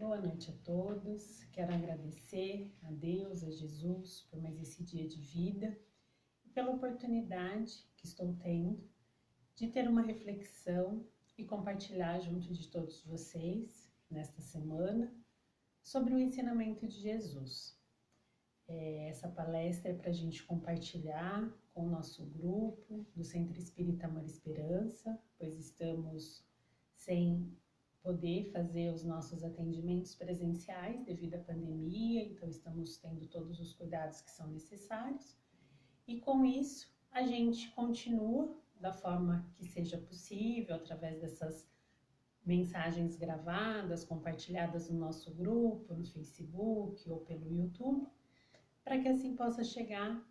Boa noite a todos. Quero agradecer a Deus, a Jesus, por mais esse dia de vida e pela oportunidade que estou tendo de ter uma reflexão e compartilhar junto de todos vocês nesta semana sobre o ensinamento de Jesus. Essa palestra é para a gente compartilhar com o nosso grupo do Centro Espírita Amor e Esperança, pois estamos sem poder fazer os nossos atendimentos presenciais devido à pandemia, então estamos tendo todos os cuidados que são necessários. E com isso, a gente continua da forma que seja possível, através dessas mensagens gravadas, compartilhadas no nosso grupo, no Facebook ou pelo YouTube, para que assim possa chegar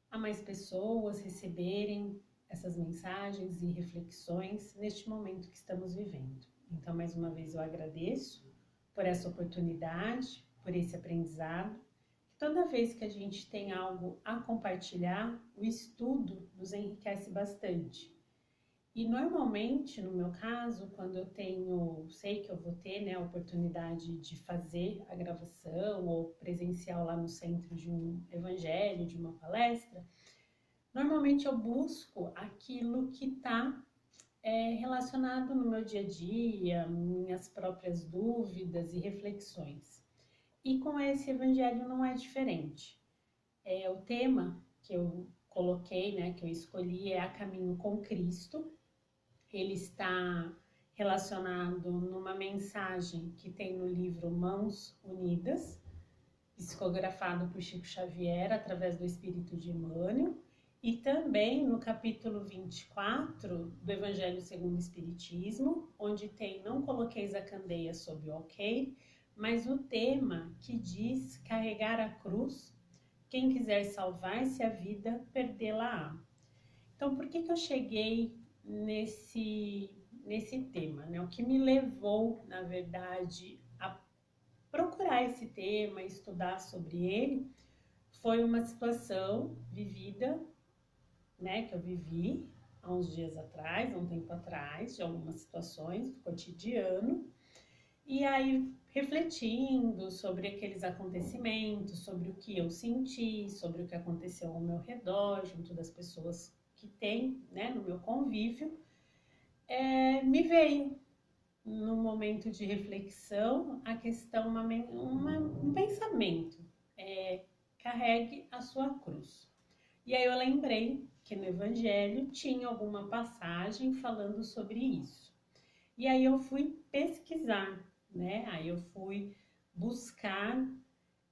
a mais pessoas receberem essas mensagens e reflexões neste momento que estamos vivendo. Então, mais uma vez, eu agradeço por essa oportunidade, por esse aprendizado. Toda vez que a gente tem algo a compartilhar, o estudo nos enriquece bastante. E normalmente, no meu caso, quando eu sei que eu vou ter a oportunidade de fazer a gravação ou presencial lá no centro de um evangelho, de uma palestra, normalmente eu busco aquilo que está relacionado no meu dia a dia, minhas próprias dúvidas e reflexões. E com esse evangelho não é diferente. O tema que eu coloquei, que eu escolhi é A Caminho com Cristo. Ele está relacionado numa mensagem que tem no livro Mãos Unidas, psicografado por Chico Xavier através do Espírito de Emmanuel, e também no capítulo 24 do Evangelho segundo o Espiritismo, onde tem Não coloqueis a candeia sob o alqueire, mas o tema que diz carregar a cruz, quem quiser salvar-se a vida, perdê-la-á. Então, por que eu cheguei nesse tema? O que me levou, na verdade, a procurar esse tema, estudar sobre ele, foi uma situação vivida, que eu vivi há uns dias atrás, há um tempo atrás, de algumas situações do cotidiano, e aí refletindo sobre aqueles acontecimentos, sobre o que eu senti, sobre o que aconteceu ao meu redor, junto das pessoas que tem, no meu convívio, me veio, num momento de reflexão, a questão, um pensamento, carregue a sua cruz. E aí eu lembrei que no Evangelho tinha alguma passagem falando sobre isso. E aí eu fui pesquisar, Aí eu fui buscar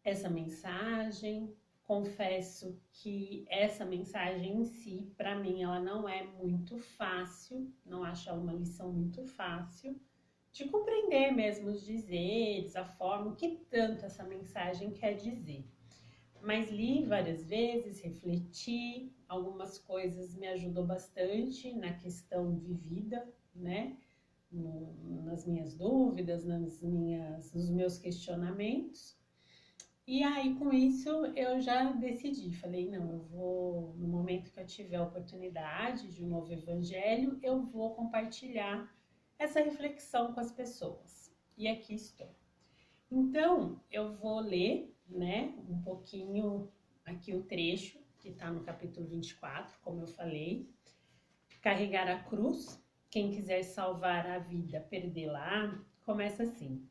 essa mensagem. Confesso que essa mensagem em si, para mim, ela não é muito fácil, não acho ela uma lição muito fácil de compreender mesmo os dizeres, a forma, o que tanto essa mensagem quer dizer. Mas li várias vezes, refleti, algumas coisas me ajudou bastante na questão vivida, nas minhas dúvidas, nos meus questionamentos. E aí, com isso, eu já decidi, falei, não, eu vou, no momento que eu tiver a oportunidade de um novo evangelho, eu vou compartilhar essa reflexão com as pessoas. E aqui estou. Então, eu vou ler, um pouquinho aqui o trecho que está no capítulo 24, como eu falei. Carregar a cruz, quem quiser salvar a vida, perdê-la, começa assim.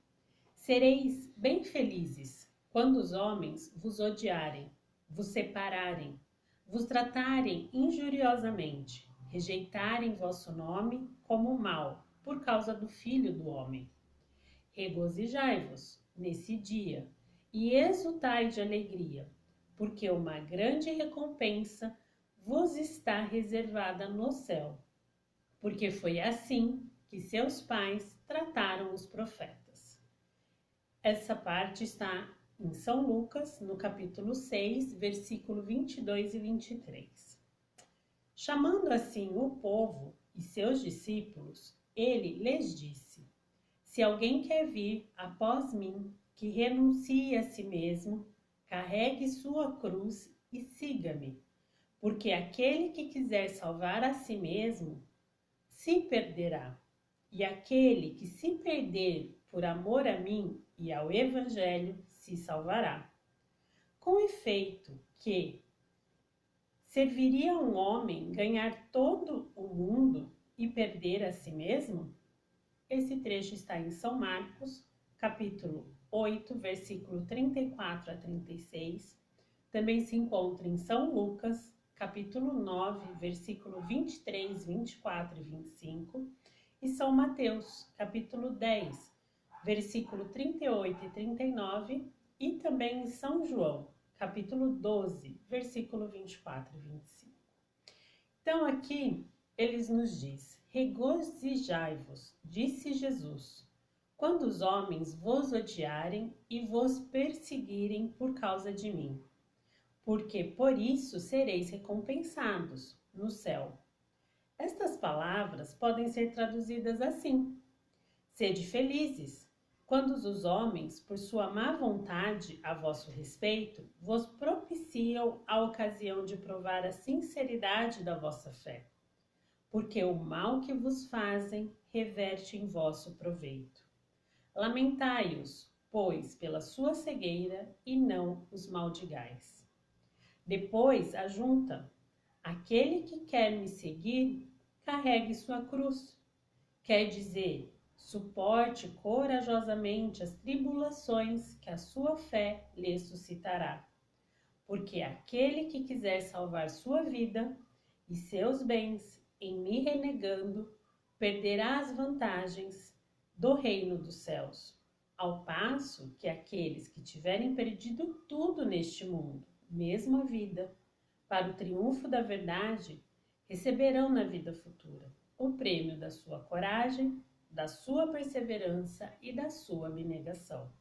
Sereis bem felizes quando os homens vos odiarem, vos separarem, vos tratarem injuriosamente, rejeitarem vosso nome como mal, por causa do Filho do Homem. Regozijai-vos nesse dia e exultai de alegria, porque uma grande recompensa vos está reservada no céu, porque foi assim que seus pais trataram os profetas. Essa parte está em São Lucas, no capítulo 6, versículo 22 e 23. Chamando assim o povo e seus discípulos, ele lhes disse: se alguém quer vir após mim, que renuncie a si mesmo, carregue sua cruz e siga-me. Porque aquele que quiser salvar a si mesmo, se perderá. E aquele que se perder por amor a mim e ao Evangelho, se salvará. Com efeito, que serviria um homem ganhar todo o mundo e perder a si mesmo? Esse trecho está em São Marcos, capítulo 8, versículo 34 a 36. Também se encontra em São Lucas, capítulo 9, versículo 23, 24 e 25. E São Mateus, capítulo 10, versículo 38 e 39. E também em São João, capítulo 12, versículo 24 e 25. Então aqui eles nos diz: regozijai-vos, disse Jesus, quando os homens vos odiarem e vos perseguirem por causa de mim, porque por isso sereis recompensados no céu. Estas palavras podem ser traduzidas assim: sede felizes, quando os homens, por sua má vontade a vosso respeito, vos propiciam a ocasião de provar a sinceridade da vossa fé, porque o mal que vos fazem reverte em vosso proveito. Lamentai-os, pois, pela sua cegueira, e não os maldigais. Depois ajunta: aquele que quer me seguir, carregue sua cruz. Quer dizer, suporte corajosamente as tribulações que a sua fé lhe suscitará. Porque aquele que quiser salvar sua vida e seus bens em me renegando, perderá as vantagens do reino dos céus, ao passo que aqueles que tiverem perdido tudo neste mundo, mesmo a vida, para o triunfo da verdade, receberão na vida futura o prêmio da sua coragem, da sua perseverança e da sua abnegação.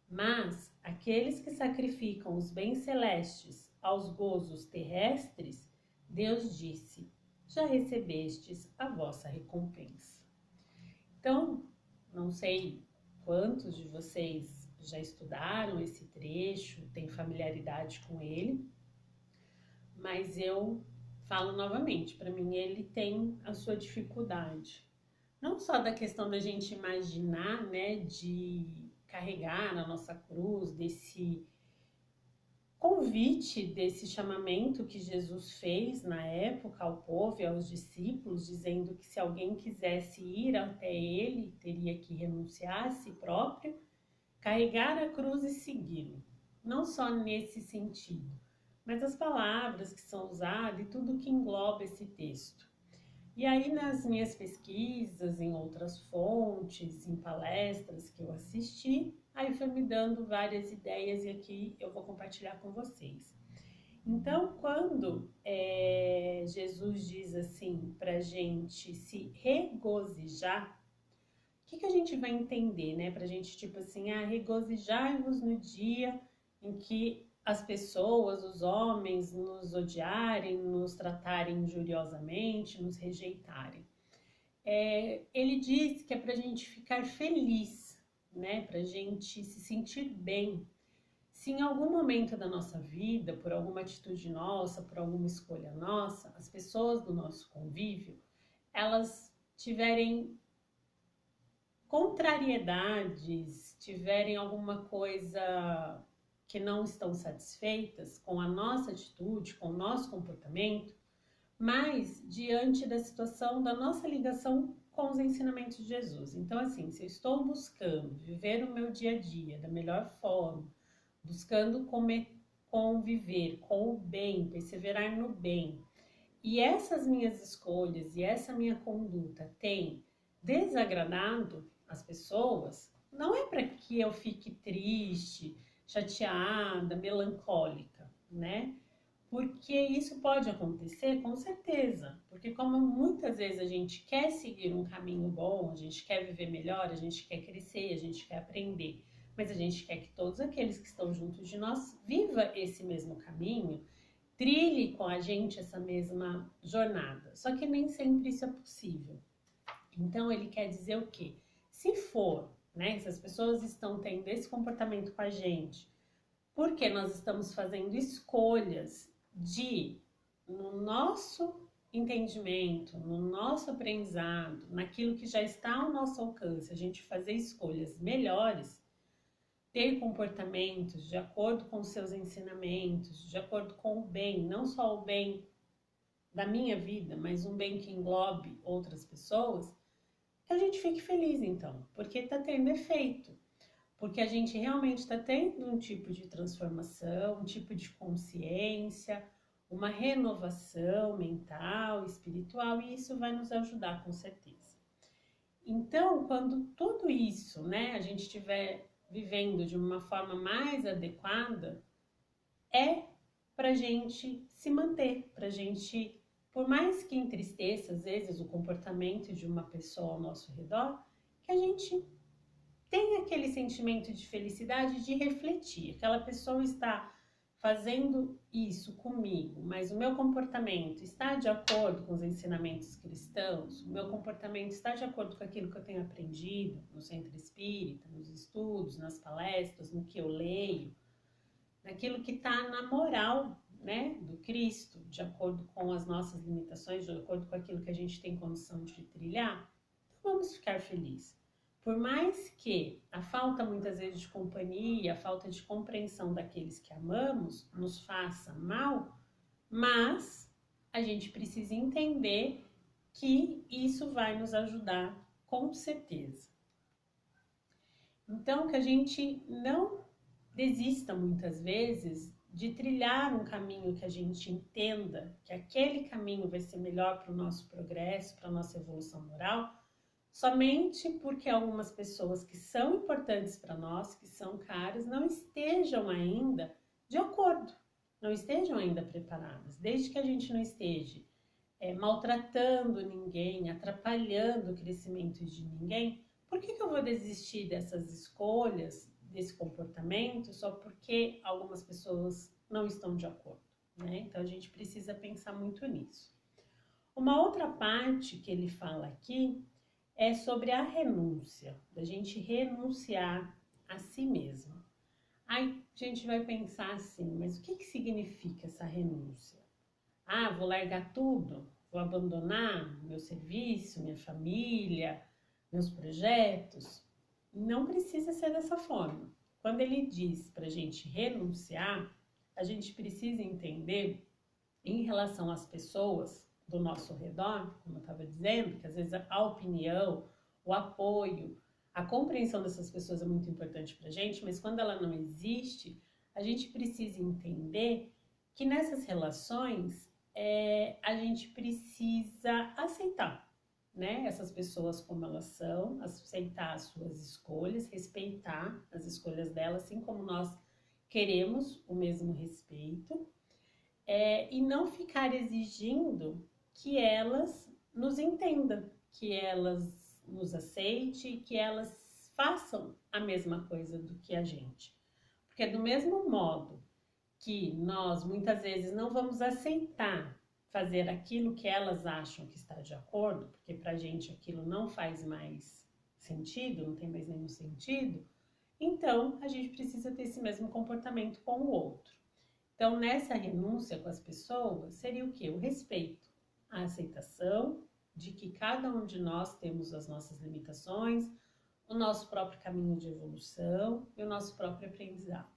Mas aqueles que sacrificam os bens celestes aos gozos terrestres, Deus disse: já recebestes a vossa recompensa. Então, não sei quantos de vocês já estudaram esse trecho, têm familiaridade com ele, mas eu falo novamente, para mim ele tem a sua dificuldade. Não só da questão da gente imaginar, né, de carregar na nossa cruz, desse convite, desse chamamento que Jesus fez na época ao povo e aos discípulos, dizendo que se alguém quisesse ir até ele, teria que renunciar a si próprio, carregar a cruz e segui-lo. Não só nesse sentido, mas as palavras que são usadas e tudo que engloba esse texto. E aí nas minhas pesquisas, em outras fontes, em palestras que eu assisti, aí foi me dando várias ideias e aqui eu vou compartilhar com vocês. Então, quando Jesus diz assim para a gente se regozijar, o que a gente vai entender, né? Para a gente, tipo assim, regozijai-vos no dia em que as pessoas, os homens, nos odiarem, nos tratarem injuriosamente, nos rejeitarem. Ele diz que é para a gente ficar feliz, né? Para a gente se sentir bem. Se em algum momento da nossa vida, por alguma atitude nossa, por alguma escolha nossa, as pessoas do nosso convívio, elas tiverem contrariedades, tiverem alguma coisa que não estão satisfeitas com a nossa atitude, com o nosso comportamento, mas diante da situação da nossa ligação com os ensinamentos de Jesus. Então, assim, se eu estou buscando viver o meu dia a dia da melhor forma, buscando conviver com o bem, perseverar no bem, e essas minhas escolhas e essa minha conduta tem desagradado as pessoas, não é para que eu fique triste, chateada, melancólica, né? Porque isso pode acontecer com certeza, porque como muitas vezes a gente quer seguir um caminho bom, a gente quer viver melhor, a gente quer crescer, a gente quer aprender, mas a gente quer que todos aqueles que estão juntos de nós viva esse mesmo caminho, trilhe com a gente essa mesma jornada, só que nem sempre isso é possível. Então ele quer dizer o quê? Se for, né, se as pessoas estão tendo esse comportamento com a gente, porque nós estamos fazendo escolhas de, no nosso entendimento, no nosso aprendizado, naquilo que já está ao nosso alcance, a gente fazer escolhas melhores, ter comportamentos de acordo com os seus ensinamentos, de acordo com o bem, não só o bem da minha vida, mas um bem que englobe outras pessoas, que a gente fique feliz então, porque está tendo efeito, porque a gente realmente está tendo um tipo de transformação, um tipo de consciência, uma renovação mental, espiritual, e isso vai nos ajudar com certeza. Então, quando tudo isso, né, a gente estiver vivendo de uma forma mais adequada, é para a gente se manter, para a gente, por mais que entristeça às vezes o comportamento de uma pessoa ao nosso redor, que a gente tenha aquele sentimento de felicidade de refletir. Aquela pessoa está fazendo isso comigo, mas o meu comportamento está de acordo com os ensinamentos cristãos? O meu comportamento está de acordo com aquilo que eu tenho aprendido no centro espírita, nos estudos, nas palestras, no que eu leio, naquilo que está na moral, né, do Cristo, de acordo com as nossas limitações, de acordo com aquilo que a gente tem condição de trilhar? Então vamos ficar felizes. Por mais que a falta muitas vezes de companhia, a falta de compreensão daqueles que amamos nos faça mal, mas a gente precisa entender que isso vai nos ajudar com certeza. Então que a gente não desista muitas vezes de trilhar um caminho que a gente entenda que aquele caminho vai ser melhor para o nosso progresso, para a nossa evolução moral, somente porque algumas pessoas que são importantes para nós, que são caras, não estejam ainda de acordo, não estejam ainda preparadas. Desde que a gente não esteja maltratando ninguém, atrapalhando o crescimento de ninguém, por que eu vou desistir dessas escolhas, desse comportamento, só porque algumas pessoas não estão de acordo, né? Então a gente precisa pensar muito nisso. Uma outra parte que ele fala aqui é sobre a renúncia, da gente renunciar a si mesmo. Aí a gente vai pensar assim, mas o que significa essa renúncia? Ah, vou largar tudo? Vou abandonar meu serviço, minha família, meus projetos? Não precisa ser dessa forma. Quando ele diz para a gente renunciar, a gente precisa entender em relação às pessoas do nosso redor, como eu estava dizendo, que às vezes a opinião, o apoio, a compreensão dessas pessoas é muito importante para a gente, mas quando ela não existe, a gente precisa entender que nessas relações a gente precisa aceitar, né, essas pessoas como elas são, aceitar as suas escolhas, respeitar as escolhas delas, assim como nós queremos o mesmo respeito, e não ficar exigindo que elas nos entendam, que elas nos aceitem, que elas façam a mesma coisa do que a gente. Porque do mesmo modo que nós muitas vezes não vamos aceitar fazer aquilo que elas acham que está de acordo, porque pra gente aquilo não faz mais sentido, não tem mais nenhum sentido, então a gente precisa ter esse mesmo comportamento com o outro. Então, nessa renúncia com as pessoas, seria o quê? O respeito, a aceitação de que cada um de nós temos as nossas limitações, o nosso próprio caminho de evolução e o nosso próprio aprendizado.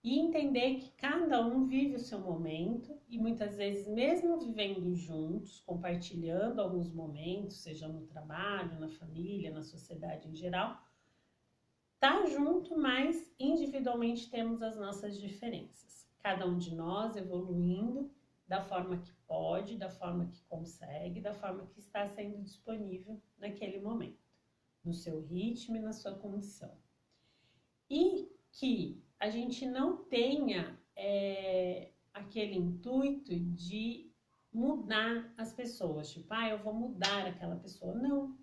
E entender que cada um vive o seu momento e muitas vezes, mesmo vivendo juntos, compartilhando alguns momentos, seja no trabalho, na família, na sociedade em geral, tá junto, mas individualmente temos as nossas diferenças. Cada um de nós evoluindo da forma que pode, da forma que consegue, da forma que está sendo disponível naquele momento, no seu ritmo e na sua condição. E que a gente não tenha aquele intuito de mudar as pessoas, tipo, eu vou mudar aquela pessoa. Não.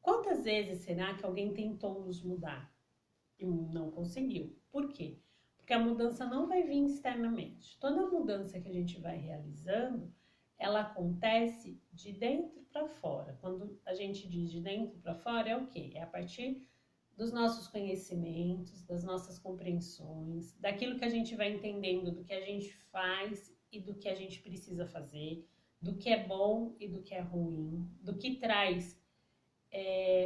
Quantas vezes será que alguém tentou nos mudar e não conseguiu? Por quê? Porque a mudança não vai vir externamente. Toda mudança que a gente vai realizando, ela acontece de dentro para fora. Quando a gente diz de dentro para fora, é o quê? É a partir dos nossos conhecimentos, das nossas compreensões, daquilo que a gente vai entendendo, do que a gente faz e do que a gente precisa fazer, do que é bom e do que é ruim, do que traz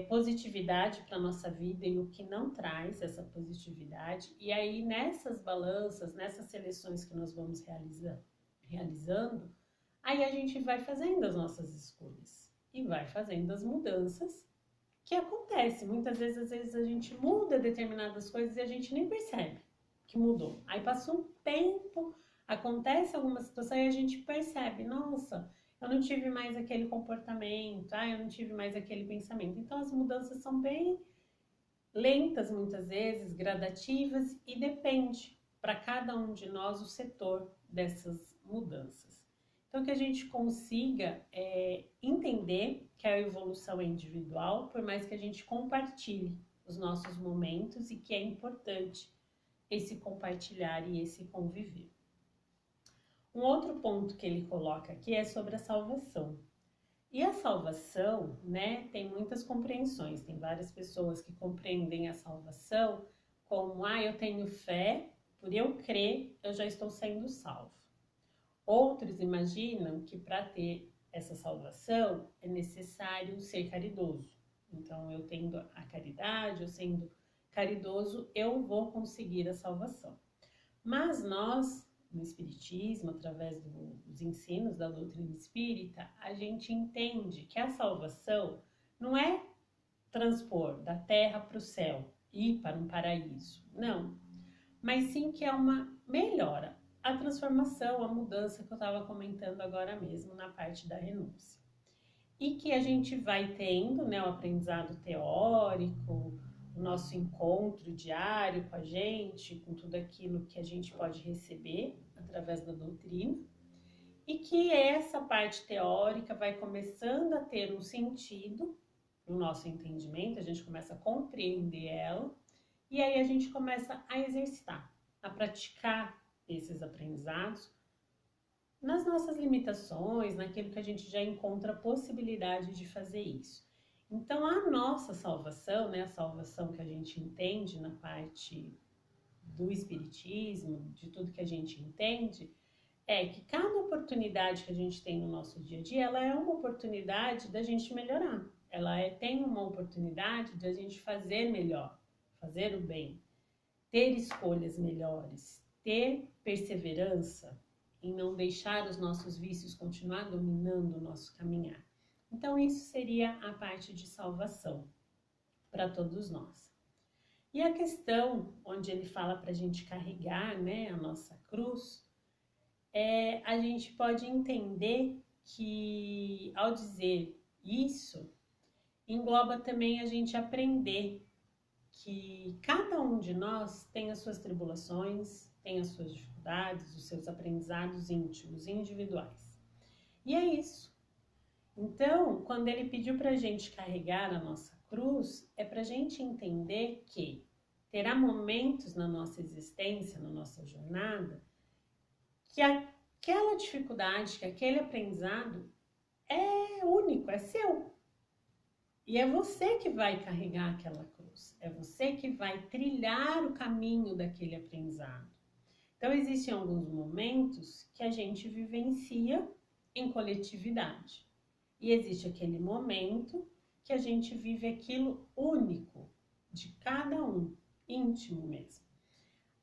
positividade para a nossa vida e o que não traz essa positividade. E aí, nessas balanças, nessas seleções que nós vamos realizando, aí a gente vai fazendo as nossas escolhas e vai fazendo as mudanças que acontecem. Muitas vezes, às vezes a gente muda determinadas coisas e a gente nem percebe que mudou. Aí passa um tempo, acontece alguma situação e a gente percebe, nossa, eu não tive mais aquele comportamento, eu não tive mais aquele pensamento. Então as mudanças são bem lentas muitas vezes, gradativas, e depende para cada um de nós o setor dessas mudanças. Então que a gente consiga entender que a evolução é individual, por mais que a gente compartilhe os nossos momentos e que é importante esse compartilhar e esse conviver. Um outro ponto que ele coloca aqui é sobre a salvação. E a salvação, né, tem muitas compreensões. Tem várias pessoas que compreendem a salvação como, eu tenho fé, por eu crer, eu já estou sendo salvo. Outros imaginam que para ter essa salvação é necessário ser caridoso. Então, eu tendo a caridade, eu sendo caridoso, eu vou conseguir a salvação. Mas nós, no Espiritismo, através dos ensinos da doutrina espírita, a gente entende que a salvação não é transpor da terra para o céu, ir para um paraíso, não. Mas sim que é uma melhora, a transformação, a mudança que eu estava comentando agora mesmo na parte da renúncia. E que a gente vai tendo, né, o aprendizado teórico, o nosso encontro diário com a gente, com tudo aquilo que a gente pode receber através da doutrina, e que essa parte teórica vai começando a ter um sentido no nosso entendimento, a gente começa a compreender ela, e aí a gente começa a exercitar, a praticar esses aprendizados nas nossas limitações, naquilo que a gente já encontra a possibilidade de fazer isso. Então, a nossa salvação, né, a salvação que a gente entende na parte do espiritismo, de tudo que a gente entende, é que cada oportunidade que a gente tem no nosso dia a dia, ela é uma oportunidade da gente melhorar. Ela tem uma oportunidade de a gente fazer melhor, fazer o bem, ter escolhas melhores, ter perseverança em não deixar os nossos vícios continuar dominando o nosso caminhar. Então, isso seria a parte de salvação para todos nós. E a questão onde ele fala para a gente carregar, né, a nossa cruz, a gente pode entender que, ao dizer isso, engloba também a gente aprender que cada um de nós tem as suas tribulações, tem as suas dificuldades, os seus aprendizados íntimos, individuais. E é isso. Então, quando ele pediu para a gente carregar a nossa cruz, é para a gente entender que terá momentos na nossa existência, na nossa jornada, que aquela dificuldade, que aquele aprendizado é único, é seu. E é você que vai carregar aquela cruz, é você que vai trilhar o caminho daquele aprendizado. Então, existem alguns momentos que a gente vivencia em coletividade. E existe aquele momento que a gente vive aquilo único, de cada um, íntimo mesmo.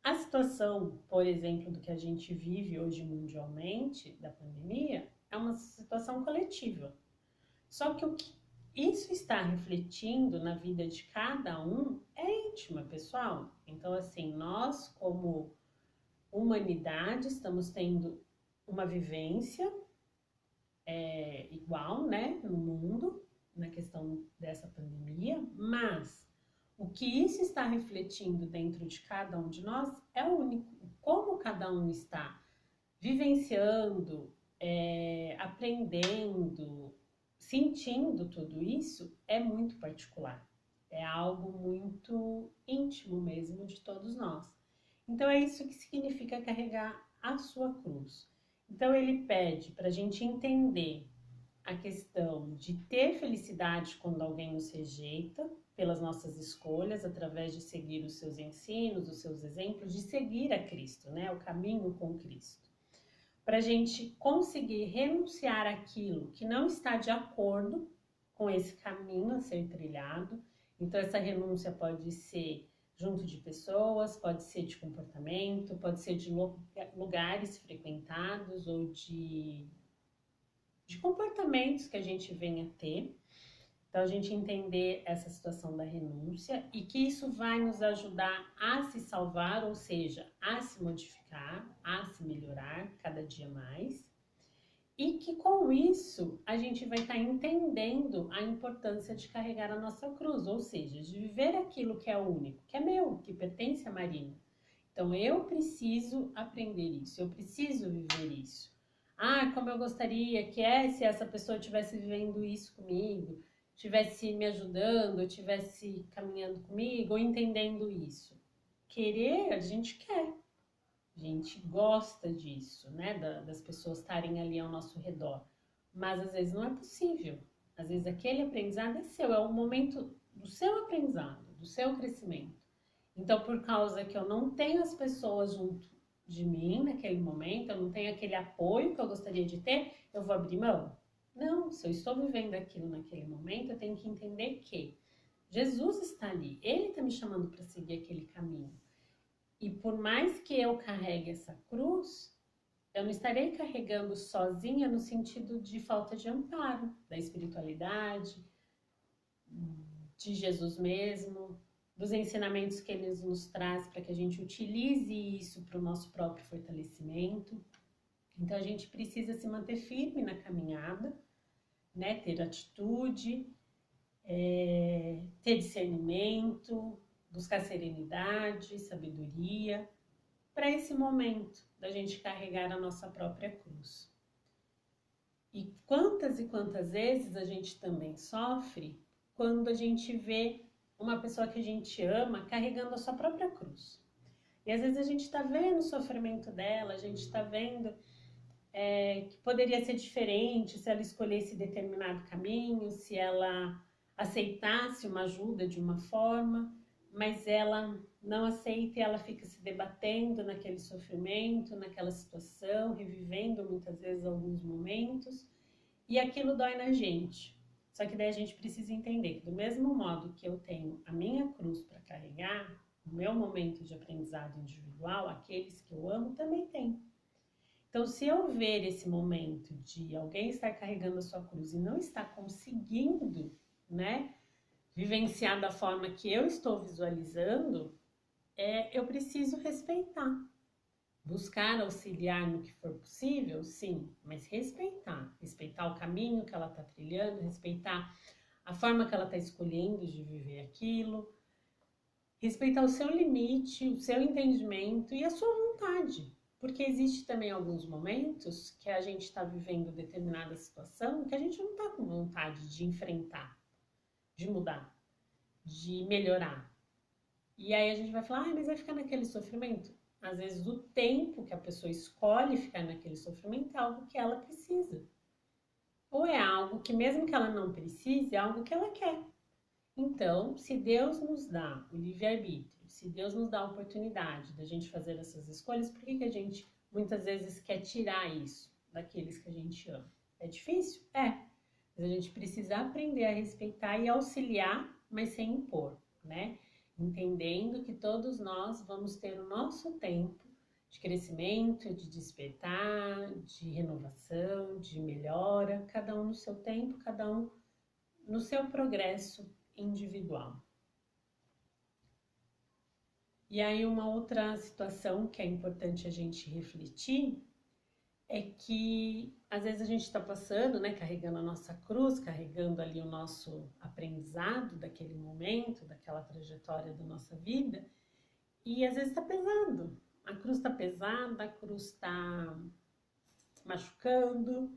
A situação, por exemplo, do que a gente vive hoje mundialmente, da pandemia, é uma situação coletiva. Só que o que isso está refletindo na vida de cada um é íntima, pessoal. Então, assim, nós como humanidade estamos tendo uma vivência igual, né, no mundo, na questão dessa pandemia, mas o que isso está refletindo dentro de cada um de nós é único. Como cada um está vivenciando, aprendendo, sentindo tudo isso, é muito particular. É algo muito íntimo mesmo de todos nós. Então é isso que significa carregar a sua cruz. Então ele pede para a gente entender a questão de ter felicidade quando alguém nos rejeita, pelas nossas escolhas, através de seguir os seus ensinos, os seus exemplos, de seguir a Cristo, né? O caminho com Cristo. para a gente conseguir renunciar àquilo que não está de acordo com esse caminho a ser trilhado. Então, essa renúncia pode ser junto de pessoas, pode ser de comportamento, pode ser de lugares frequentados ou de comportamentos que a gente venha a ter. Então, a gente entender essa situação da renúncia e que isso vai nos ajudar a se salvar, ou seja, a se modificar, a se melhorar cada dia mais. E que com isso a gente vai estar entendendo a importância de carregar a nossa cruz, ou seja, de viver aquilo que é único, que é meu, que pertence a Marina. Então eu preciso aprender isso, eu preciso viver isso. Ah, como eu gostaria que se essa pessoa estivesse vivendo isso comigo, estivesse me ajudando, estivesse caminhando comigo, ou entendendo isso. Querer, a gente quer. A gente gosta disso, né? Das pessoas estarem ali ao nosso redor. Mas às vezes não é possível. Às vezes aquele aprendizado é seu, é o momento do seu aprendizado, do seu crescimento. Então, por causa que eu não tenho as pessoas junto de mim naquele momento, eu não tenho aquele apoio que eu gostaria de ter, eu vou abrir mão? Não, se eu estou vivendo aquilo naquele momento, eu tenho que entender que Jesus está ali, Ele está me chamando para seguir aquele caminho. E por mais que eu carregue essa cruz, eu não estarei carregando sozinha no sentido de falta de amparo, da espiritualidade, de Jesus mesmo, dos ensinamentos que Ele nos traz para que a gente utilize isso para o nosso próprio fortalecimento. Então a gente precisa se manter firme na caminhada, né? Ter atitude, ter discernimento, buscar serenidade, sabedoria, para esse momento da gente carregar a nossa própria cruz. E quantas vezes a gente também sofre quando a gente vê uma pessoa que a gente ama carregando a sua própria cruz. E às vezes a gente está vendo o sofrimento dela, a gente está vendo que poderia ser diferente se ela escolhesse determinado caminho, se ela aceitasse uma ajuda de uma forma, mas ela não aceita e ela fica se debatendo naquele sofrimento, naquela situação, revivendo muitas vezes alguns momentos, e aquilo dói na gente. Só que daí a gente precisa entender que do mesmo modo que eu tenho a minha cruz para carregar, o meu momento de aprendizado individual, aqueles que eu amo também têm. Então, se eu ver esse momento de alguém estar carregando a sua cruz e não estar conseguindo, né, vivenciar da forma que eu estou visualizando, eu preciso respeitar. Buscar auxiliar no que for possível, sim, mas respeitar. Respeitar o caminho que ela está trilhando, respeitar a forma que ela está escolhendo de viver aquilo, respeitar o seu limite, o seu entendimento e a sua vontade. Porque existe também alguns momentos que a gente está vivendo determinada situação que a gente não está com vontade de enfrentar, de mudar, de melhorar. E aí a gente vai falar, mas vai ficar naquele sofrimento? Às vezes o tempo que a pessoa escolhe ficar naquele sofrimento é algo que ela precisa. Ou é algo que mesmo que ela não precise, é algo que ela quer. Então, se Deus nos dá o livre-arbítrio, se Deus nos dá a oportunidade da gente fazer essas escolhas, por que a gente muitas vezes quer tirar isso daqueles que a gente ama? É difícil? É. Mas a gente precisa aprender a respeitar e auxiliar, mas sem impor, né? Entendendo que todos nós vamos ter o nosso tempo de crescimento, de despertar, de renovação, de melhora, cada um no seu tempo, cada um no seu progresso individual. E aí uma outra situação que é importante a gente refletir é que às vezes a gente está passando, né, carregando a nossa cruz, carregando ali o nosso aprendizado daquele momento, daquela trajetória da nossa vida, e às vezes está pesando. A cruz está pesada, a cruz está machucando,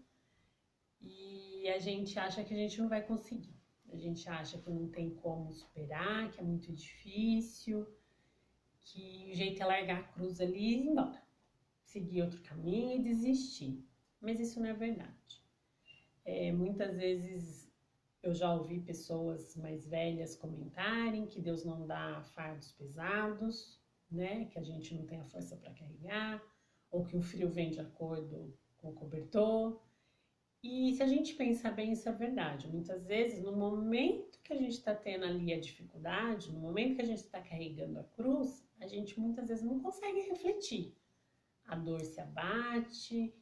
e a gente acha que a gente não vai conseguir. A gente acha que não tem como superar, que é muito difícil, que o jeito é largar a cruz ali e ir embora. Seguir outro caminho e desistir. Mas isso não é verdade. Muitas vezes eu já ouvi pessoas mais velhas comentarem que Deus não dá fardos pesados, né? Que a gente não tem a força para carregar. ou que o frio vem de acordo com o cobertor. E se a gente pensar bem, isso é verdade. Muitas vezes, no momento que a gente está tendo ali a dificuldade, no momento que a gente está carregando a cruz, a gente muitas vezes não consegue refletir. A dor se abate,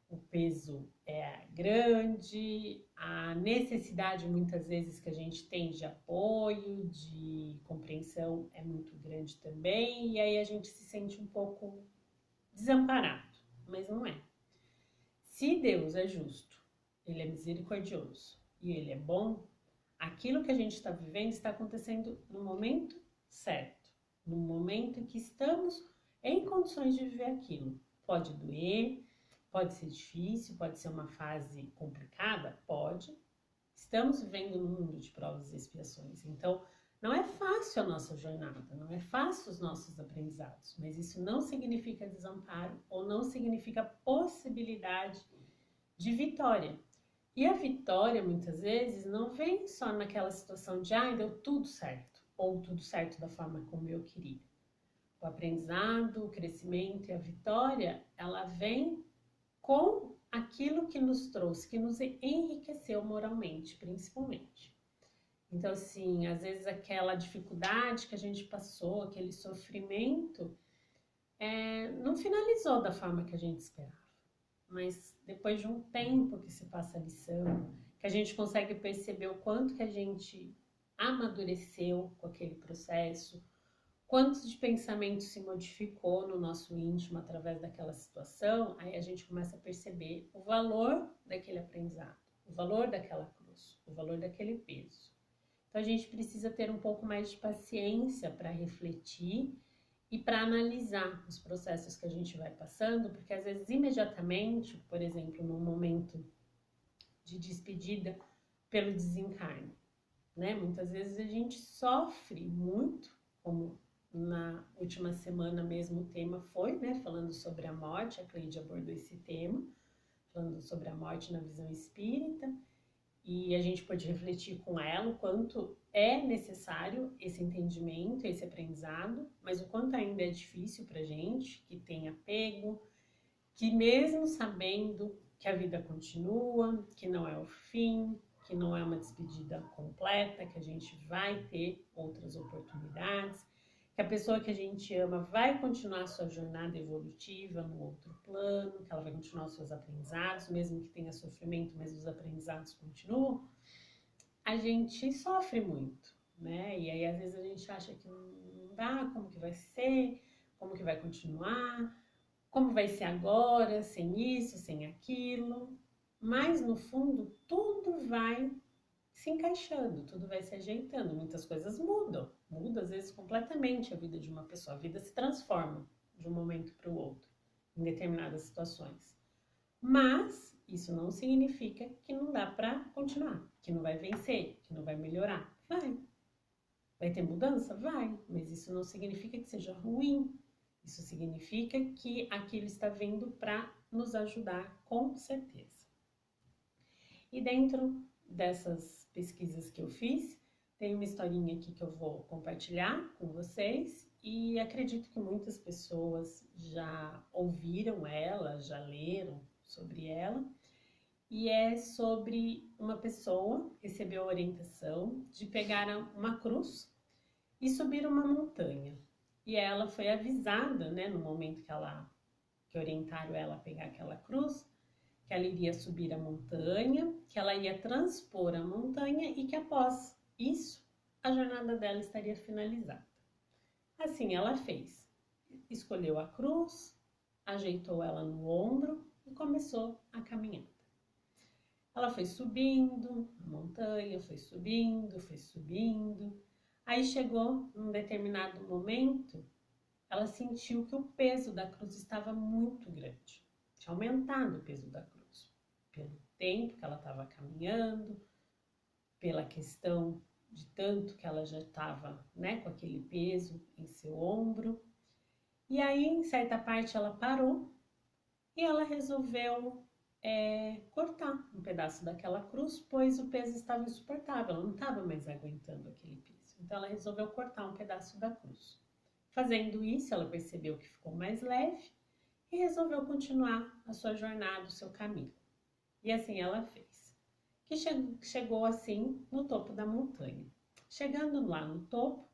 o peso é grande, a necessidade muitas vezes que a gente tem de apoio, de compreensão é muito grande também, e aí a gente se sente um pouco desamparado, mas não é. Se Deus é justo, Ele é misericordioso e Ele é bom, aquilo que a gente está vivendo está acontecendo no momento certo, no momento que estamos em condições de viver aquilo. Pode doer, pode ser difícil, pode ser uma fase complicada, pode. Estamos vivendo num mundo de provas e expiações, então não é fácil a nossa jornada, não é fácil os nossos aprendizados, mas isso não significa desamparo ou não significa possibilidade de vitória. E a vitória, muitas vezes, não vem só naquela situação de deu tudo certo, ou tudo certo da forma como eu queria. O aprendizado, o crescimento e a vitória, ela vem com aquilo que nos trouxe, que nos enriqueceu moralmente, principalmente. Então, assim, às vezes aquela dificuldade que a gente passou, aquele sofrimento, não finalizou da forma que a gente esperava. Mas depois de um tempo que se passa a lição, que a gente consegue perceber o quanto que a gente amadureceu com aquele processo, quanto de pensamento se modificou no nosso íntimo através daquela situação, aí a gente começa a perceber o valor daquele aprendizado, o valor daquela cruz, o valor daquele peso. Então a gente precisa ter um pouco mais de paciência para refletir e para analisar os processos que a gente vai passando, porque às vezes imediatamente, por exemplo, num momento de despedida pelo desencarne, né? Muitas vezes a gente sofre muito, como na última semana mesmo o tema foi, né? Falando sobre a morte, a Cleide abordou esse tema, falando sobre a morte na visão espírita, e a gente pode refletir com ela o quanto é necessário esse entendimento, esse aprendizado, mas o quanto ainda é difícil para gente, que tem apego, que mesmo sabendo que a vida continua, que não é o fim, que não é uma despedida completa, que a gente vai ter outras oportunidades, que a pessoa que a gente ama vai continuar a sua jornada evolutiva no outro plano, que ela vai continuar os seus aprendizados, mesmo que tenha sofrimento, mas os aprendizados continuam, a gente sofre muito, né? E aí às vezes a gente acha que não dá, como que vai ser, como que vai continuar, como vai ser agora, sem isso, sem aquilo, mas no fundo tudo vai se encaixando, tudo vai se ajeitando, muitas coisas mudam, muda às vezes completamente a vida de uma pessoa, a vida se transforma de um momento para o outro, em determinadas situações. Mas isso não significa que não dá para continuar, que não vai vencer, que não vai melhorar. Vai. Vai ter mudança? Vai. Mas isso não significa que seja ruim. Isso significa que aquilo está vindo para nos ajudar, com certeza. E dentro dessas pesquisas que eu fiz, tem uma historinha aqui que eu vou compartilhar com vocês e acredito que muitas pessoas já ouviram ela, já leram sobre ela, e é sobre uma pessoa que recebeu a orientação de pegar uma cruz e subir uma montanha. E ela foi avisada, né, no momento que orientaram ela a pegar aquela cruz, que ela iria subir a montanha, que ela ia transpor a montanha e que após isso a jornada dela estaria finalizada. Assim ela fez. Escolheu a cruz, ajeitou ela no ombro e começou a caminhada. Ela foi subindo a montanha, foi subindo, foi subindo. Aí chegou num determinado momento, ela sentiu que o peso da cruz estava muito grande. Tinha aumentado o peso da cruz, pelo tempo que ela estava caminhando, pela questão de tanto que ela já estava, né, com aquele peso em seu ombro. E aí, em certa parte, ela parou e ela resolveu cortar um pedaço daquela cruz, pois o peso estava insuportável, ela não estava mais aguentando aquele peso. Então, ela resolveu cortar um pedaço da cruz. Fazendo isso, ela percebeu que ficou mais leve e resolveu continuar a sua jornada, o seu caminho. E assim ela fez. Que chegou assim no topo da montanha. Chegando lá no topo,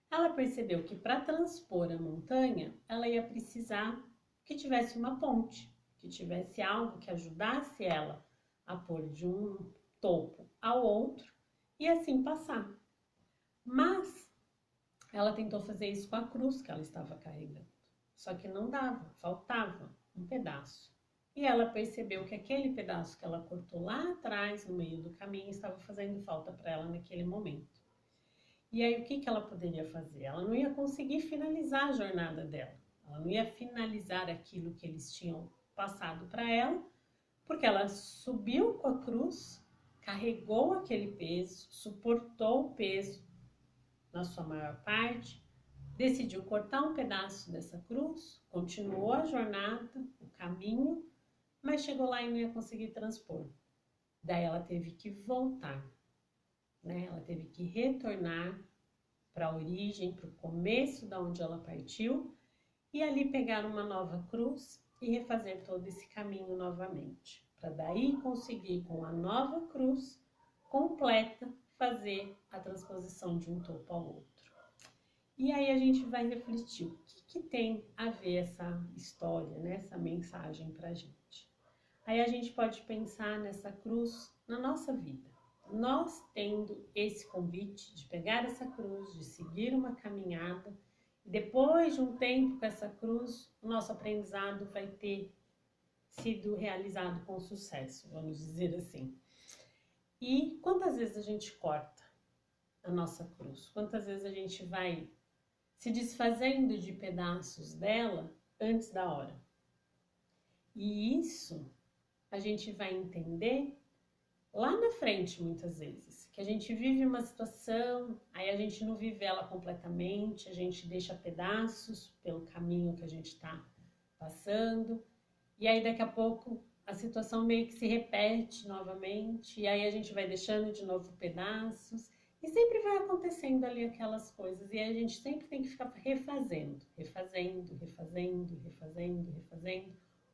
ela percebeu que para transpor a montanha, ela ia precisar que tivesse uma ponte, que tivesse algo que ajudasse ela a pôr de um topo ao outro e assim passar. Mas ela tentou fazer isso com a cruz que ela estava carregando. Só que não dava, faltava um pedaço. E ela percebeu que aquele pedaço que ela cortou lá atrás, no meio do caminho, estava fazendo falta para ela naquele momento. E aí o que ela poderia fazer? Ela não ia conseguir finalizar a jornada dela. Ela não ia finalizar aquilo que eles tinham passado para ela, porque ela subiu com a cruz, carregou aquele peso, suportou o peso na sua maior parte, decidiu cortar um pedaço dessa cruz, continuou a jornada, o caminho, mas chegou lá e não ia conseguir transpor. Daí ela teve que voltar, né? Ela teve que retornar para a origem, para o começo da onde ela partiu, e ali pegar uma nova cruz e refazer todo esse caminho novamente, para daí conseguir com a nova cruz completa fazer a transposição de um topo ao outro. E aí a gente vai refletir o que tem a ver essa história, né, essa mensagem para a gente. Aí a gente pode pensar nessa cruz na nossa vida. Nós tendo esse convite de pegar essa cruz, de seguir uma caminhada, e depois de um tempo com essa cruz, o nosso aprendizado vai ter sido realizado com sucesso, vamos dizer assim. E quantas vezes a gente corta a nossa cruz? Quantas vezes a gente vai se desfazendo de pedaços dela antes da hora? E isso a gente vai entender lá na frente, muitas vezes, que a gente vive uma situação, aí a gente não vive ela completamente, a gente deixa pedaços pelo caminho que a gente está passando, e aí daqui a pouco a situação meio que se repete novamente, e aí a gente vai deixando de novo pedaços, e sempre vai acontecendo ali aquelas coisas, e a gente sempre tem que ficar refazendo,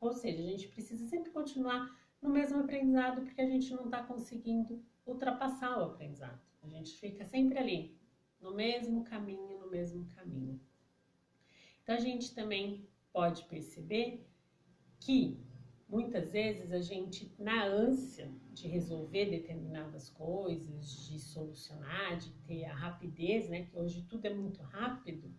ou seja, a gente precisa sempre continuar no mesmo aprendizado, porque a gente não está conseguindo ultrapassar o aprendizado. A gente fica sempre ali, no mesmo caminho, no mesmo caminho. Então, a gente também pode perceber que, muitas vezes, a gente, na ânsia de resolver determinadas coisas, de solucionar, de ter a rapidez, né, que hoje tudo é muito rápido,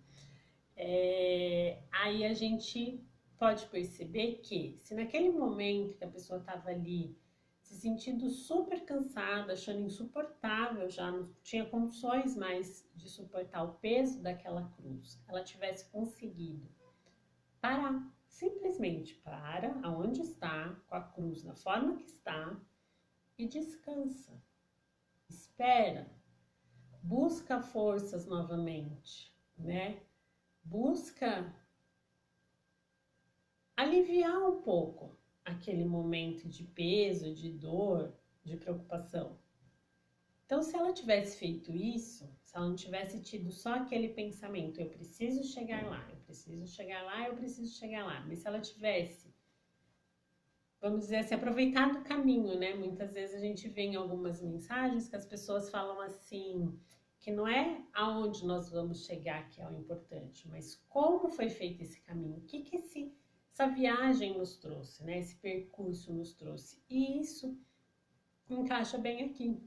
aí a gente pode perceber que, se naquele momento que a pessoa estava ali se sentindo super cansada, achando insuportável, já não tinha condições mais de suportar o peso daquela cruz, ela tivesse conseguido parar, simplesmente para aonde está, com a cruz na forma que está, e descansa, espera, busca forças novamente, né? Busca aliviar um pouco aquele momento de peso, de dor, de preocupação. Então, se ela tivesse feito isso, se ela não tivesse tido só aquele pensamento, eu preciso chegar lá, eu preciso chegar lá, eu preciso chegar lá, mas se ela tivesse, vamos dizer assim, aproveitado o caminho, né? Muitas vezes a gente vê em algumas mensagens que as pessoas falam assim, que não é aonde nós vamos chegar que é o importante, mas como foi feito esse caminho, o que essa viagem nos trouxe, né? Esse percurso nos trouxe. E isso encaixa bem aqui.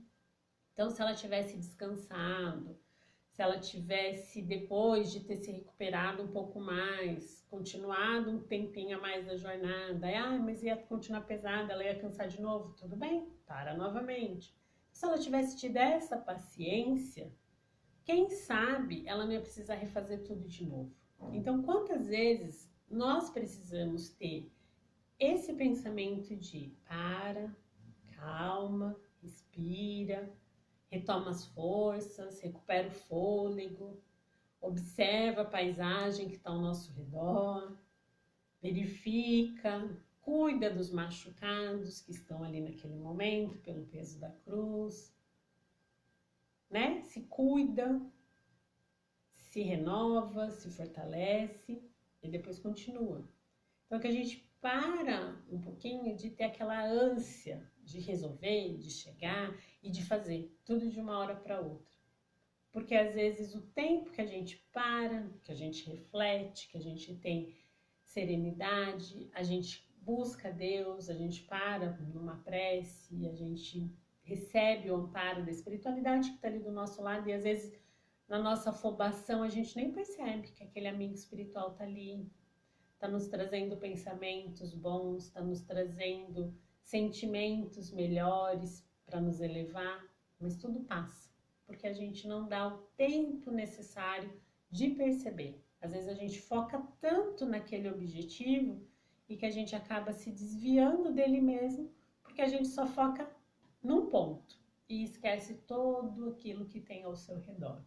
Então, se ela tivesse descansado, se ela tivesse, depois de ter se recuperado um pouco mais, continuado um tempinho a mais da jornada, mas ia continuar pesada, ela ia cansar de novo, tudo bem, para novamente. Se ela tivesse tido essa paciência, quem sabe ela não ia precisar refazer tudo de novo. Então, quantas vezes nós precisamos ter esse pensamento de para, calma, respira, retoma as forças, recupera o fôlego, observa a paisagem que está ao nosso redor, verifica, cuida dos machucados que estão ali naquele momento pelo peso da cruz, né? Se cuida, se renova, se fortalece e depois continua. Então, que a gente para um pouquinho de ter aquela ânsia de resolver, de chegar e de fazer tudo de uma hora para outra. Porque às vezes o tempo que a gente para, que a gente reflete, que a gente tem serenidade, a gente busca Deus, a gente para numa prece, a gente recebe o amparo da espiritualidade que está ali do nosso lado e às vezes na nossa afobação a gente nem percebe que aquele amigo espiritual está ali, está nos trazendo pensamentos bons, está nos trazendo sentimentos melhores para nos elevar, mas tudo passa, porque a gente não dá o tempo necessário de perceber. Às vezes a gente foca tanto naquele objetivo e que a gente acaba se desviando dele mesmo, porque a gente só foca num ponto e esquece todo aquilo que tem ao seu redor.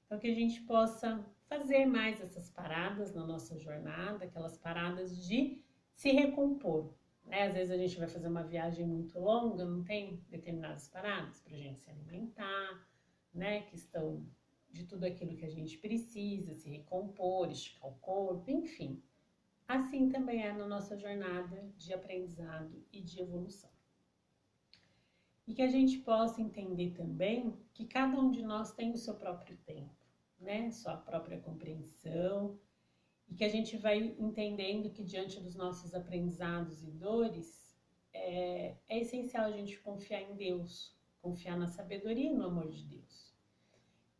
Então, que a gente possa fazer mais essas paradas na nossa jornada, aquelas paradas de se recompor. Né? Às vezes a gente vai fazer uma viagem muito longa, não tem determinadas paradas para a gente se alimentar, né? Questão de tudo aquilo que a gente precisa, se recompor, esticar o corpo, enfim. Assim também é na nossa jornada de aprendizado e de evolução. E que a gente possa entender também que cada um de nós tem o seu próprio tempo, né? Sua própria compreensão, e que a gente vai entendendo que diante dos nossos aprendizados e dores, é essencial a gente confiar em Deus, confiar na sabedoria e no amor de Deus.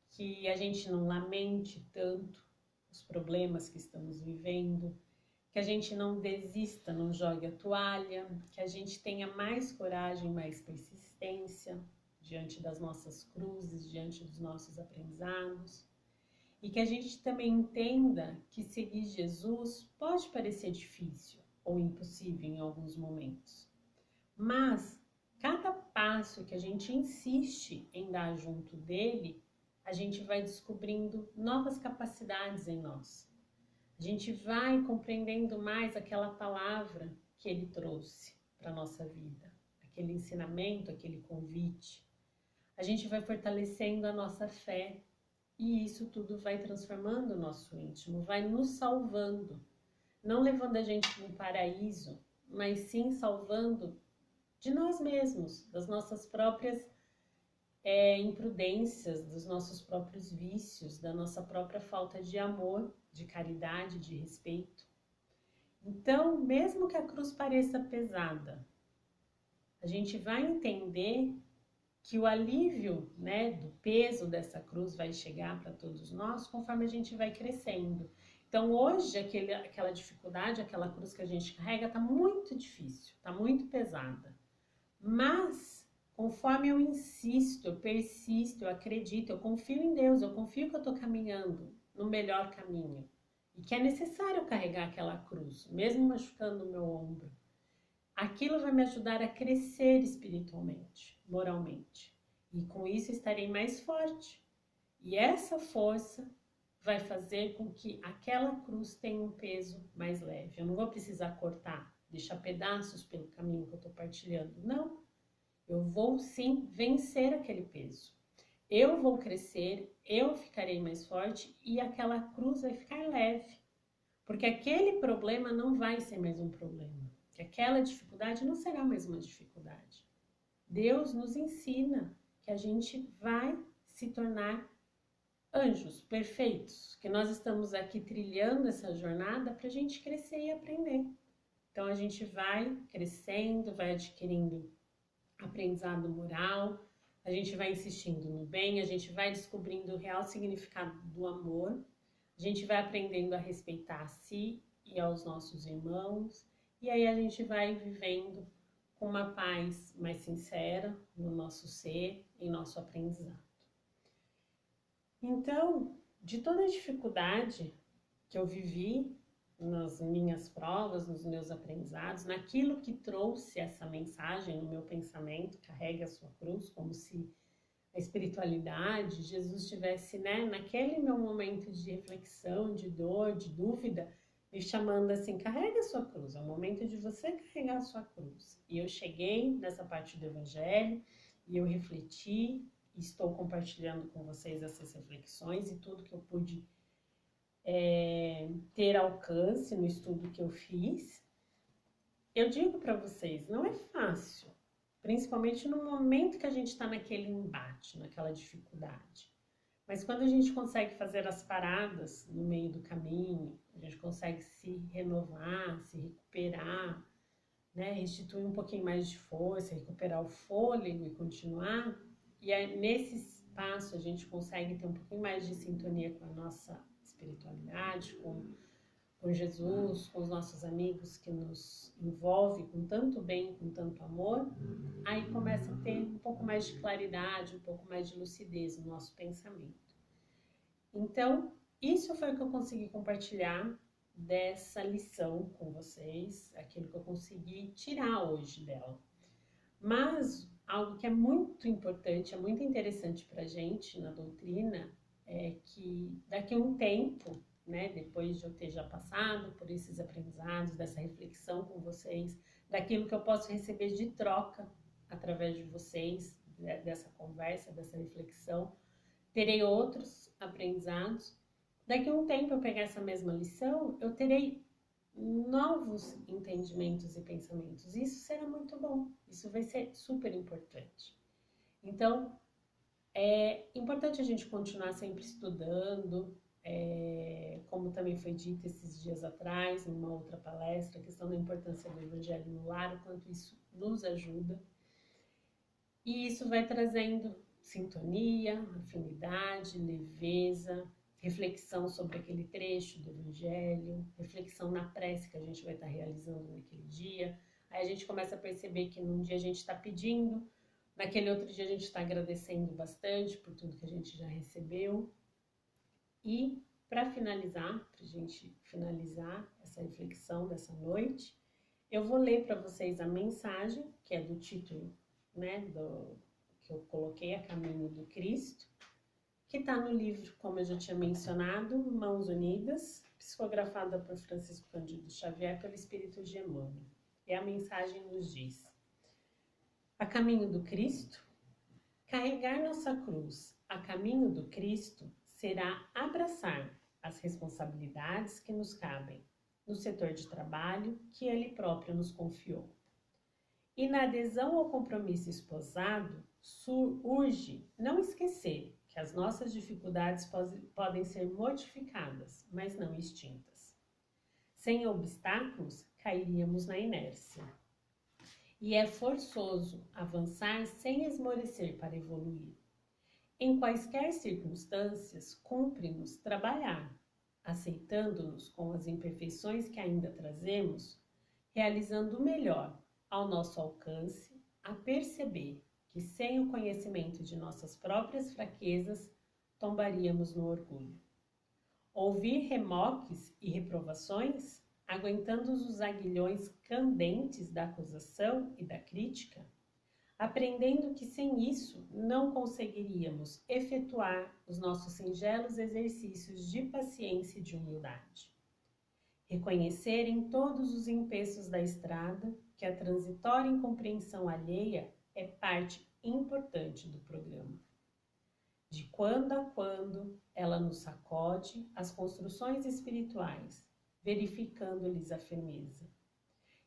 Que a gente não lamente tanto os problemas que estamos vivendo, que a gente não desista, não jogue a toalha, que a gente tenha mais coragem, mais persistência diante das nossas cruzes, diante dos nossos aprendizados. E que a gente também entenda que seguir Jesus pode parecer difícil ou impossível em alguns momentos. Mas cada passo que a gente insiste em dar junto dele, a gente vai descobrindo novas capacidades em nós. A gente vai compreendendo mais aquela palavra que ele trouxe para a nossa vida, aquele ensinamento, aquele convite. A gente vai fortalecendo a nossa fé e isso tudo vai transformando o nosso íntimo, vai nos salvando, não levando a gente para um paraíso, mas sim salvando de nós mesmos, das nossas próprias imprudências, dos nossos próprios vícios, da nossa própria falta de amor, de caridade, de respeito. Então, mesmo que a cruz pareça pesada, a gente vai entender que o alívio, né, do peso dessa cruz vai chegar para todos nós conforme a gente vai crescendo. Então, hoje, aquela dificuldade, aquela cruz que a gente carrega está muito difícil, está muito pesada. Mas, conforme eu insisto, eu persisto, eu acredito, eu confio em Deus, eu confio que eu estou caminhando no melhor caminho. E que é necessário carregar aquela cruz, mesmo machucando o meu ombro. Aquilo vai me ajudar a crescer espiritualmente, moralmente. E com isso estarei mais forte. E essa força vai fazer com que aquela cruz tenha um peso mais leve. Eu não vou precisar cortar, deixar pedaços pelo caminho que eu estou partilhando. Não. Eu vou sim vencer aquele peso. Eu vou crescer, eu ficarei mais forte e aquela cruz vai ficar leve. Porque aquele problema não vai ser mais um problema. Que aquela dificuldade não será mais uma dificuldade. Deus nos ensina que a gente vai se tornar anjos perfeitos, que nós estamos aqui trilhando essa jornada para a gente crescer e aprender. Então a gente vai crescendo, vai adquirindo aprendizado moral, a gente vai insistindo no bem, a gente vai descobrindo o real significado do amor, a gente vai aprendendo a respeitar a si e aos nossos irmãos, e aí a gente vai vivendo com uma paz mais sincera no nosso ser, em nosso aprendizado. Então, de toda a dificuldade que eu vivi nas minhas provas, nos meus aprendizados, naquilo que trouxe essa mensagem no meu pensamento, carrega a sua cruz, como se a espiritualidade, Jesus estivesse, né, naquele meu momento de reflexão, de dor, de dúvida, me chamando assim, carrega a sua cruz, é o momento de você carregar a sua cruz. E eu cheguei nessa parte do Evangelho, e eu refleti, e estou compartilhando com vocês essas reflexões e tudo que eu pude ter alcance no estudo que eu fiz. Eu digo para vocês, não é fácil, principalmente no momento que a gente está naquele embate, naquela dificuldade. Mas quando a gente consegue fazer as paradas no meio do caminho, a gente consegue se renovar, se recuperar, né? Restituir um pouquinho mais de força, recuperar o fôlego e continuar. E aí, nesse espaço a gente consegue ter um pouquinho mais de sintonia com a nossa espiritualidade, com Jesus, com os nossos amigos que nos envolve com tanto bem, com tanto amor, aí começa a ter um pouco mais de claridade, um pouco mais de lucidez no nosso pensamento. Então, isso foi o que eu consegui compartilhar dessa lição com vocês, aquilo que eu consegui tirar hoje dela. Mas algo que é muito importante, é muito interessante para a gente na doutrina, é que daqui a um tempo, né, depois de eu ter já passado por esses aprendizados, dessa reflexão com vocês, daquilo que eu posso receber de troca através de vocês, dessa conversa, dessa reflexão, terei outros aprendizados. Daqui a um tempo eu pegar essa mesma lição, eu terei novos entendimentos e pensamentos. Isso será muito bom, isso vai ser super importante. Então, é importante a gente continuar sempre estudando, como também foi dito esses dias atrás, numa outra palestra, a questão da importância do Evangelho no lar, o quanto isso nos ajuda. E isso vai trazendo sintonia, afinidade, leveza, reflexão sobre aquele trecho do Evangelho, reflexão na prece que a gente vai estar realizando naquele dia. Aí a gente começa a perceber que num dia a gente está pedindo, naquele outro dia a gente está agradecendo bastante por tudo que a gente já recebeu. E para finalizar, para a gente finalizar essa reflexão dessa noite, eu vou ler para vocês a mensagem, que é do título, né, que eu coloquei, A Caminho do Cristo, que está no livro, como eu já tinha mencionado, Mãos Unidas, psicografada por Francisco Cândido Xavier pelo Espírito de Emmanuel. E a mensagem nos diz: a caminho do Cristo, carregar nossa cruz a caminho do Cristo será abraçar as responsabilidades que nos cabem no setor de trabalho que Ele próprio nos confiou. E na adesão ao compromisso esposado, urge não esquecer que as nossas dificuldades podem ser modificadas, mas não extintas. Sem obstáculos, cairíamos na inércia. E é forçoso avançar sem esmorecer para evoluir. Em quaisquer circunstâncias, cumpre-nos trabalhar, aceitando-nos com as imperfeições que ainda trazemos, realizando o melhor ao nosso alcance, a perceber que sem o conhecimento de nossas próprias fraquezas, tombaríamos no orgulho. Ouvir remoques e reprovações, aguentando os aguilhões candentes da acusação e da crítica, aprendendo que sem isso não conseguiríamos efetuar os nossos singelos exercícios de paciência e de humildade. Reconhecer em todos os empeços da estrada que a transitória incompreensão alheia é parte importante do programa. De quando a quando ela nos sacode as construções espirituais, verificando-lhes a firmeza.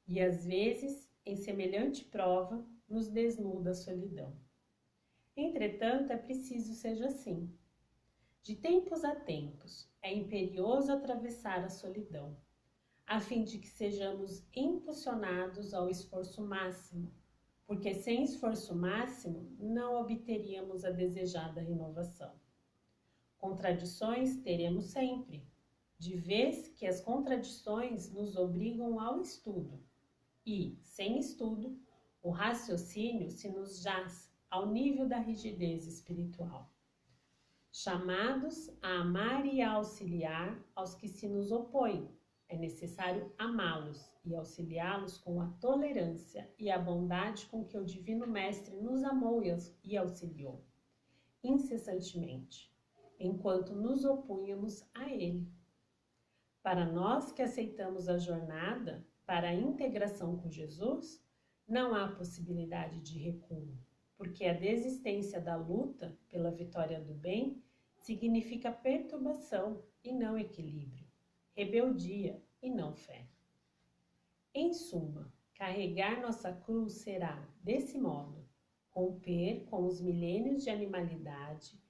E às vezes, em semelhante prova, nos desnuda a solidão. Entretanto, é preciso seja assim. De tempos a tempos, é imperioso atravessar a solidão, a fim de que sejamos impulsionados ao esforço máximo, porque sem esforço máximo não obteríamos a desejada renovação. Contradições teremos sempre, de vez que as contradições nos obrigam ao estudo, e, sem estudo, o raciocínio se nos jaz ao nível da rigidez espiritual. Chamados a amar e a auxiliar aos que se nos opõem, é necessário amá-los e auxiliá-los com a tolerância e a bondade com que o Divino Mestre nos amou e auxiliou, incessantemente, enquanto nos opunhamos a Ele. Para nós que aceitamos a jornada para a integração com Jesus, não há possibilidade de recuo, porque a desistência da luta pela vitória do bem significa perturbação e não equilíbrio, rebeldia e não fé. Em suma, carregar nossa cruz será, desse modo, romper com os milênios de animalidade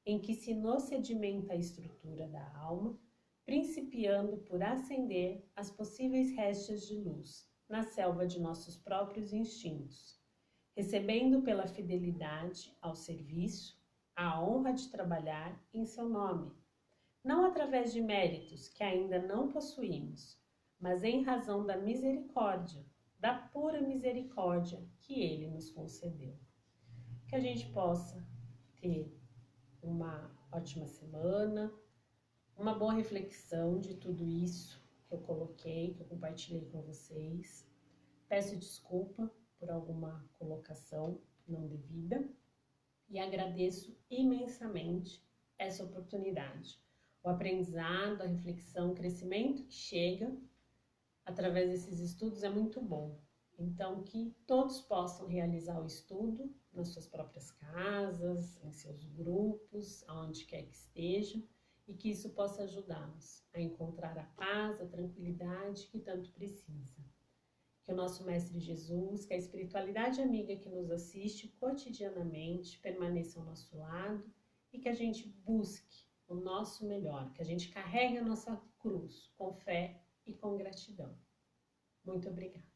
em que se nos sedimenta a estrutura da alma, principiando por acender as possíveis restas de luz na selva de nossos próprios instintos, recebendo pela fidelidade ao serviço a honra de trabalhar em seu nome, não através de méritos que ainda não possuímos, mas em razão da misericórdia, da pura misericórdia que Ele nos concedeu. Que a gente possa ter uma ótima semana, uma boa reflexão de tudo isso que eu coloquei, que eu compartilhei com vocês. Peço desculpa por alguma colocação não devida e agradeço imensamente essa oportunidade. O aprendizado, a reflexão, o crescimento que chega através desses estudos é muito bom. Então, que todos possam realizar o estudo nas suas próprias casas, em seus grupos, aonde quer que estejam, e que isso possa ajudá-los a encontrar a paz, a tranquilidade que tanto precisa. Que o nosso Mestre Jesus, que a espiritualidade amiga que nos assiste cotidianamente permaneça ao nosso lado e que a gente busque o nosso melhor, que a gente carregue a nossa cruz com fé e com gratidão. Muito obrigada.